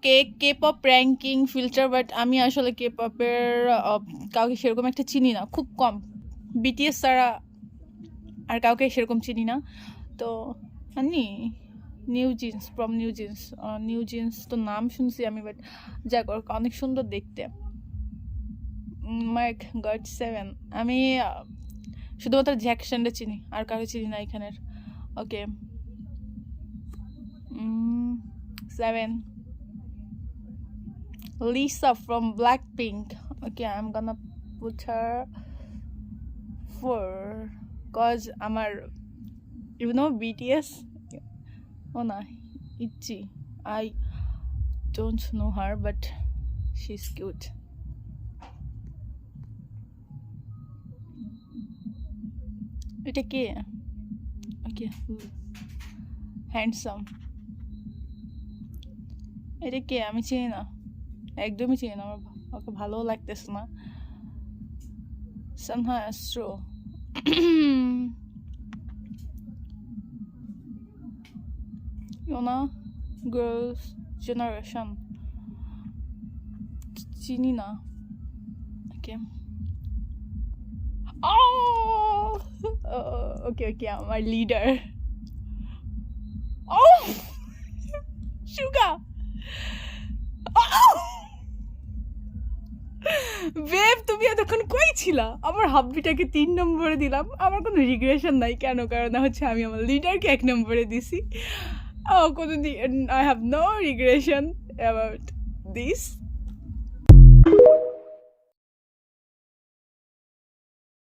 Okay, K pop ranking filter, but আমি আসলে কে পপের কাউকে সেরকম একটা চিনি না, খুব কম। বিটিএস ছাড়া আর কাউকে সেরকম চিনি না। তো আনি new jeans, from new jeans. New jeans তো নাম শুনছি আমি, বাট যাক ওর অনেক সুন্দর দেখতে। মার্ক গড 7, আমি শুধুমাত্র জ্যাকসনটা চিনি, আর কাউকে চিনি না এখানের। ওকে, 7 Lisa from Blackpink. Okay, I'm gonna put her 4 cause আমার, you know BTS. Oh no, Itzy. I don't know her, but she's cute. এটা কে? ওকে, হ্যান্ডসাম। এটা কে? আমি চিনি না, একদমই চিনি না, আমার ওকে ভালোও লাগতেছে না। সানহা অ্যাস্ট্রো। ইউনা গার্লস জেনারেশন, চিনি না। ওকে, ওকে ওকে, আমার লিডার। ও সুগা, বেব তুমি এতক্ষণ কই ছিলা? আমার হাব্বিটাকে 3 নম্বরে দিলাম, আমার কোনো রিগ্রেশন নাই। কেন? কারণ হচ্ছে আমি আমার লিডারকে 1 নম্বরে দিছি। কোনো I have no regression about this.